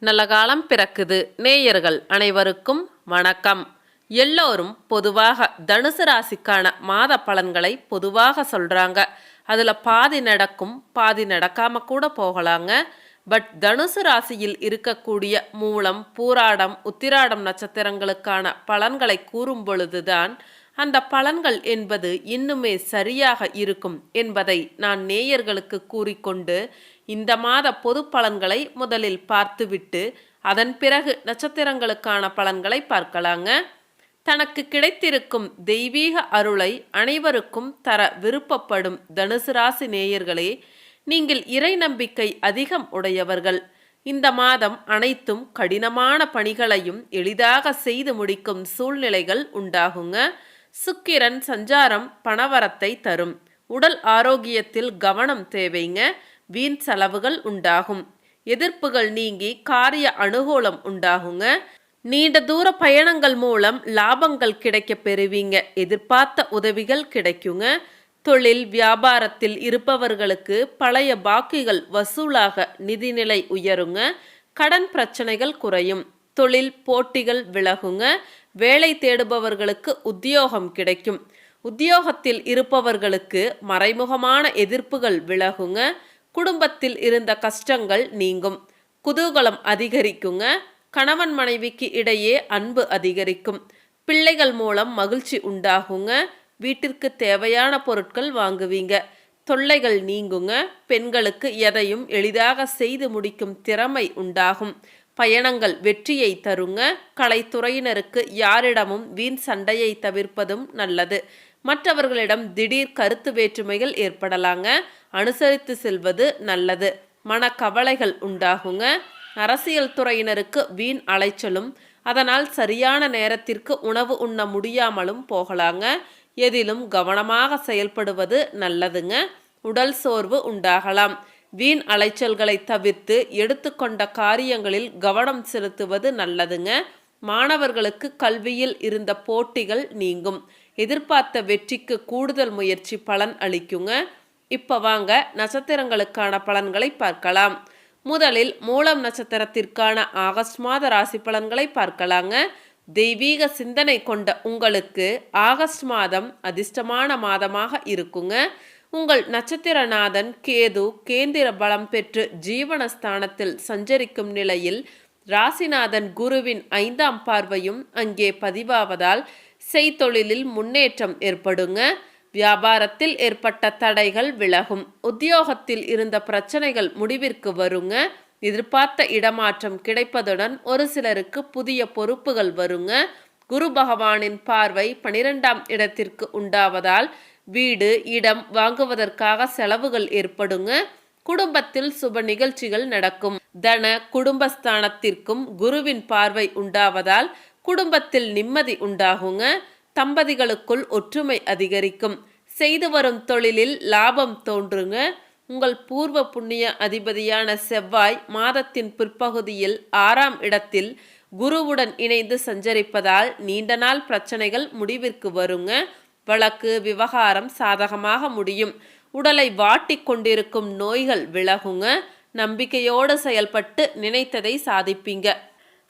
நல்ல காலம் பிறக்குது. நேயர்கள் அனைவருக்கும் வணக்கம். எல்லோரும் பொதுவாக தனுசு ராசிக்கான மாத பலன்களை பொதுவாக சொல்றாங்க. அதுல பாதி நடக்கும், பாதி நடக்காம கூட போகலாங்க. பட் தனுசு ராசியில் இருக்கக்கூடிய மூலம், பூராடம், உத்திராடம் நட்சத்திரங்களுக்கான பலன்களை கூறும் பொழுதுதான் அந்த பலன்கள் என்பது இன்னுமே சரியாக இருக்கும் என்பதை நான் நேயர்களுக்கு கூறிக்கொண்டு இந்த மாத பொது பலன்களை முதலில் பார்த்துவிட்டு அதன் பிறகு நட்சத்திரங்களுக்கான பலன்களை பார்க்கலாங்க. தனக்கு கிடைத்திருக்கும் தெய்வீக அருளை அனைவருக்கும் தர விருப்பப்படும் தனுசு ராசி நேயர்களே, நீங்கள் இறை நம்பிக்கை அதிகம் உடையவர்கள். இந்த மாதம் அனைத்தும் கடினமான பணிகளையும் எளிதாக செய்து முடிக்கும் சூழ்நிலைகள் உண்டாகுங்க. சுக்கிரன் சஞ்சாரம் பணவரத்தை தரும். உடல் ஆரோக்கியத்தில் கவனம் தேவைங்க. வீண் செலவுகள் உண்டாகும். எதிர்ப்புகள் நீங்கி காரிய அனுகூலம் உண்டாகுங்க. நீண்ட தூர பயணங்கள் மூலம் லாபங்கள் கிடைக்க பெறுவீங்க. எதிர்பார்த்த உதவிகள் கிடைக்குங்க. தொழில் வியாபாரத்தில் இருப்பவர்களுக்கு பழைய பாக்கிகள் வசூலாக நிதிநிலை உயருங்க. கடன் பிரச்சனைகள் குறையும். தொழில் போட்டிகள் விலகுங்க. வேலை தேடுபவர்களுக்கு உத்தியோகம் கிடைக்கும். உத்தியோகத்தில் இருப்பவர்களுக்கு மறைமுகமான எதிர்ப்புகள் விலகுங்க. குடும்பத்தில் இருந்த கஷ்டங்கள் நீங்கும். குதூகலம் அதிகரிக்குங்க. கணவன் மனைவிக்கு இடையே அன்பு அதிகரிக்கும். பிள்ளைகள் மூலம் மகிழ்ச்சி உண்டாகுங்க. வீட்டிற்கு தேவையான பொருட்கள் வாங்குவீங்க. தொல்லைகள் நீங்குங்க. பெண்களுக்கு எதையும் எளிதாக செய்து முடிக்கும் திறமை உண்டாகும். பயணங்கள் வெற்றியை தருங்க. கலைத்துறையினருக்கு யாரிடமும் வீண் சண்டையை தவிர்ப்பதும் நல்லது. மற்றவர்களிடம் திடீர் கருத்து வேற்றுமைகள் ஏற்படலாங்க. அனுசரித்து செல்வது நல்லது. மனக்கவலைகள் உண்டாகுங்க. அரசியல் துறையினருக்கு வீண் அலைச்சலும், அதனால் சரியான நேரத்திற்கு உணவு உண்ண முடியாமலும் போகலாங்க. எதிலும் கவனமாக செயல்படுவது நல்லதுங்க. உடல் சோர்வு உண்டாகலாம். வீண் அலைச்சல்களை தவிர்த்து எடுத்துக்கொண்ட காரியங்களில் கவனம் செலுத்துவது நல்லதுங்க. மாணவர்களுக்கு கல்வியில் இருந்த போட்டிகள் நீங்கும். எதிர்பார்த்த வெற்றிக்கு கூடுதல் முயற்சி பலன் அளிக்குங்க. இப்போ வாங்க நட்சத்திரங்களுக்கான பலன்களை பார்க்கலாம். முதலில் மூலம் நட்சத்திரத்திற்கான ஆகஸ்ட் மாத ராசி பலன்களை பார்க்கலாங்க. தெய்வீக சிந்தனை கொண்ட உங்களுக்கு ஆகஸ்ட் மாதம் அதிர்ஷ்டமான மாதமாக இருக்குங்க. உங்கள் நட்சத்திரநாதன் கேது கேந்திர பலம் பெற்று ஜீவனஸ்தானத்தில் சஞ்சரிக்கும் நிலையில் ராசிநாதன் குருவின் 5ஆம் பார்வையும் அங்கே பதிவாவதால் செய்தொழிலில் முன்னேற்றம் ஏற்படுங்க. வியாபாரத்தில் ஏற்பட்ட தடைகள் விலகும். உத்தியோகத்தில் இருந்த பிரச்சனைகள் முடிவிற்கு வருங்க. எதிர்பார்த்த இடமாற்றம் கிடைப்பதுடன் ஒரு சிலருக்கு புதிய பொறுப்புகள் வருங்க. குரு பகவானின் பார்வை 12ஆம் இடத்திற்கு உண்டாவதால் வீடு இடம் வாங்குவதற்காக செலவுகள் ஏற்படுங்க. குடும்பத்தில் சுப நிகழ்ச்சிகள் நடக்கும். தன குடும்பஸ்தானத்திற்கும் குருவின் பார்வை உண்டாவதால் குடும்பத்தில் நிம்மதி உண்டாகுங்க. தம்பதிகளுக்குள் ஒற்றுமை அதிகரிக்கும். செய்து வரும் தொழிலில் லாபம் தோன்றுங்க. உங்கள் பூர்வ புண்ணிய அதிபதியான செவ்வாய் மாதத்தின் பிற்பகுதியில் 6ஆம் இடத்தில் குருவுடன் இணைந்து சஞ்சரிப்பதால் நீண்ட நாள் பிரச்சனைகள் முடிவிற்கு வருங்க. வழக்கு விவகாரம் சாதகமாக முடியும். உடலை வாட்டி கொண்டிருக்கும் நோய்கள் விலகுங்க. நம்பிக்கையோடு செயல்பட்டு நினைத்ததை சாதிப்பீங்க.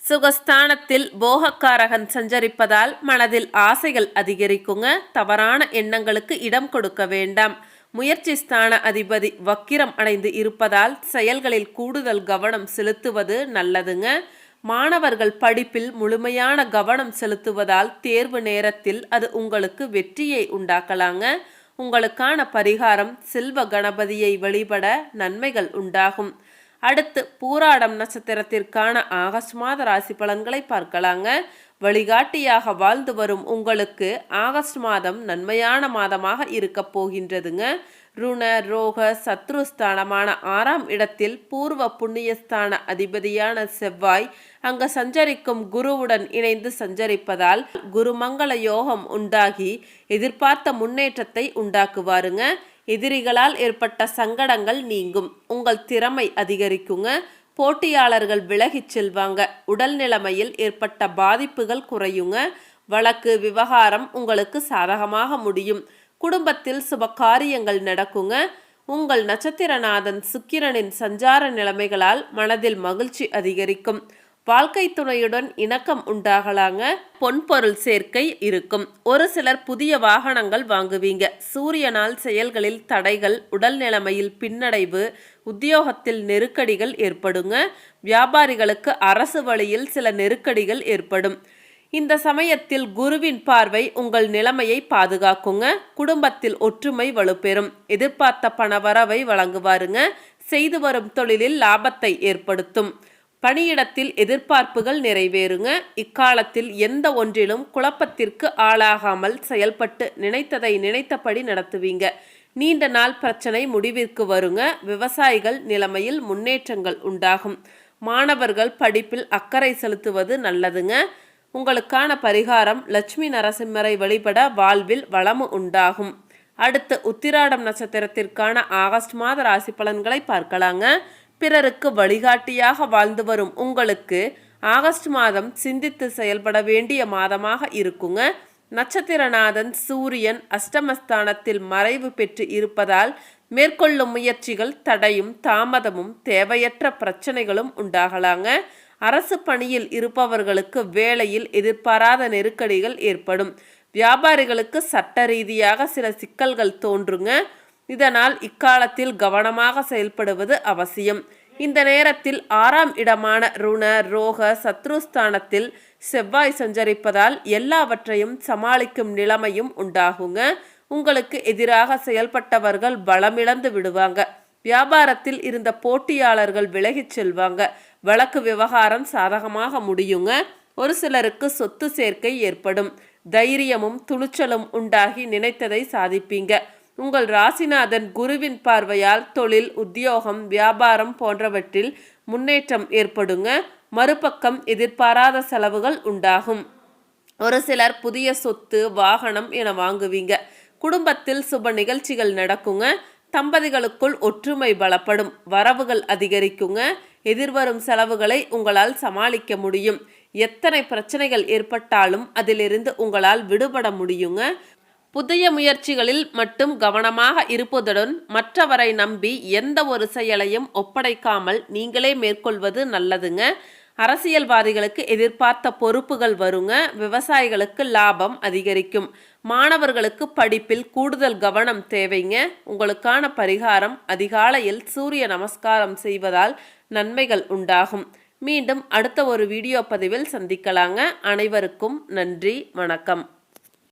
சுகஸ்தானத்தில் போகக்காரகன் சஞ்சரிப்பதால் மனதில் ஆசைகள் அதிகரிக்குங்க. தவறான எண்ணங்களுக்கு இடம் கொடுக்க வேண்டாம். முயற்சி ஸ்தான அதிபதி வக்கிரம் அடைந்து இருப்பதால் செயல்களில் கூடுதல் கவனம் செலுத்துவது நல்லதுங்க. மாணவர்கள் படிப்பில் முழுமையான கவனம் செலுத்துவதால் தேர்வு நேரத்தில் அது உங்களுக்கு வெற்றியை உண்டாக்கலாங்க. உங்களுக்கான பரிகாரம் செல்வ கணபதியை வழிபட நன்மைகள் உண்டாகும். அடுத்து பூராடம் நட்சத்திரத்திற்கான ஆகஸ்ட் மாத ராசி பலன்களை பார்க்கலாங்க. வழிகாட்டியாக வாழ்ந்து வரும் உங்களுக்கு ஆகஸ்ட் மாதம் நன்மையான மாதமாக இருக்க போகின்றதுங்க. ருண ரோக சத்ருஸ்தானமான 6ஆம் இடத்தில் பூர்வ புண்ணியஸ்தான அதிபதியான செவ்வாய் அங்கு சஞ்சரிக்கும் குருவுடன் இணைந்து சஞ்சரிப்பதால் குருமங்கள யோகம் உண்டாகி எதிர்பார்த்த முன்னேற்றத்தை உண்டாக்குவாருங்க. எதிரிகளால் ஏற்பட்ட சங்கடங்கள் நீங்கும். உங்கள் திறமை அதிகரிக்குங்க. போட்டியாளர்கள் விலகிச் செல்வாங்க. உடல் நிலைமையில் ஏற்பட்ட பாதிப்புகள் குறையுங்க. வழக்கு விவகாரம் உங்களுக்கு சாதகமாக முடியும். குடும்பத்தில் சுப காரியங்கள் நடக்குங்க. உங்கள் நட்சத்திரநாதன் சுக்கிரனின் சஞ்சார நிலைமைகளால் மனதில் மகிழ்ச்சி அதிகரிக்கும். வாழ்க்கை துணையுடன் இணக்கம் உண்டாகலாங்க. பொன்பொருள் சேர்க்கை இருக்கும். ஒரு சிலர் புதிய வாகனங்கள் வாங்குவீங்க. சூரியனால் செயல்களில் தடைகள், உடல் நிலைமையில் பின்னடைவு, உத்தியோகத்தில் நெருக்கடிகள் ஏற்படுங்க. வியாபாரிகளுக்கு அரசு வழியில் சில நெருக்கடிகள் ஏற்படும். இந்த சமயத்தில் குருவின் பார்வை உங்கள் நிலைமையை பாதுகாக்குங்க. குடும்பத்தில் ஒற்றுமை வலுப்பெறும். எதிர்பார்த்த பணவரவை வழங்குவாருங்க. செய்து வரும் தொழிலில் லாபத்தை ஏற்படுத்தும். பணியிடத்தில் எதிர்பார்ப்புகள் நிறைவேறுங்க. இக்காலத்தில் எந்த ஒன்றிலும் குழப்பத்திற்கு ஆளாகாமல் செயல்பட்டு நினைத்ததை நினைத்தபடி நடத்துவீங்க. நீண்ட நாள் பிரச்சனை முடிவிற்கு வருங்க. விவசாயிகள் நிலைமையில் முன்னேற்றங்கள் உண்டாகும். மாணவர்கள் படிப்பில் அக்கறை செலுத்துவது நல்லதுங்க. உங்களுக்கான பரிகாரம் லட்சுமி நரசிம்மரை வழிபட வாழ்வில் வளமு உண்டாகும். அடுத்து உத்திராடம் நட்சத்திரத்திற்கான ஆகஸ்ட் மாத ராசி பலன்களை பார்க்கலாங்க. பிறருக்கு வழிகாட்டியாக வாழ்ந்து வரும் உங்களுக்கு ஆகஸ்ட் மாதம் சிந்தித்து செயல்பட வேண்டிய மாதமாக இருக்குங்க. நட்சத்திரநாதன் சூரியன் அஷ்டமஸ்தானத்தில் மறைவு பெற்று இருப்பதால் மேற்கொள்ளும் முயற்சிகள் தடையும் தாமதமும் தேவையற்ற பிரச்சனைகளும் உண்டாகலாங்க. அரசு பணியில் இருப்பவர்களுக்கு வேலையில் எதிர்பாராத நெருக்கடிகள் ஏற்படும். வியாபாரிகளுக்கு சட்ட ரீதியாக சில சிக்கல்கள் தோன்றுங்க. இதனால் இக்காலத்தில் கவனமாக செயல்படுவது அவசியம். இந்த நேரத்தில் 6ஆம் இடமான ருண ரோக சத்ருஸ்தானத்தில் செவ்வாய் சஞ்சரிப்பதால் எல்லாவற்றையும் சமாளிக்கும் நிலைமையும் உண்டாகுங்க. உங்களுக்கு எதிராக செயல்பட்டவர்கள் பலமிழந்து விடுவாங்க. வியாபாரத்தில் இருந்த போட்டியாளர்கள் விலகிச் செல்வாங்க. வழக்கு விவகாரம் சாதகமாக முடியுங்க. ஒரு சிலருக்கு சொத்து சேர்க்கை ஏற்படும். தைரியமும் துணிச்சலும் உண்டாகி நினைத்ததை சாதிப்பீங்க. உங்கள் ராசிநாதன் குருவின் பார்வையால் தொழில், உத்தியோகம், வியாபாரம் போன்றவற்றில் முன்னேற்றம் ஏற்படுங்க. மறுபக்கம் எதிர்பாராத செலவுகள் உண்டாகும். ஒரு சிலர் புதிய சொத்து, வாகனம் என வாங்குவீங்க. குடும்பத்தில் சுப நிகழ்ச்சிகள் நடக்குங்க. தம்பதிகளுக்குள் ஒற்றுமை பலப்படும். வரவுகள் அதிகரிக்குங்க. எதிர்வரும் செலவுகளை உங்களால் சமாளிக்க முடியும். எத்தனை பிரச்சனைகள் ஏற்பட்டாலும் அதிலிருந்து உங்களால் விடுபட முடியுங்க. புதிய முயற்சிகளில் மட்டும் கவனமாக இருப்பதுடன் மற்றவரை நம்பி எந்த ஒரு செயலையும் ஒப்படைக்காமல் நீங்களே மேற்கொள்வது நல்லதுங்க. அரசியல்வாதிகளுக்கு எதிர்பார்த்த பொறுப்புகள் வருங்க. விவசாயிகளுக்கு லாபம் அதிகரிக்கும். மாணவர்களுக்கு படிப்பில் கூடுதல் கவனம் தேவைங்க. உங்களுக்கான பரிகாரம் அதிகாலையில் சூரிய நமஸ்காரம் செய்வதால் நன்மைகள் உண்டாகும். மீண்டும் அடுத்த ஒரு வீடியோ பதிவில் சந்திக்கலாங்க. அனைவருக்கும் நன்றி, வணக்கம்.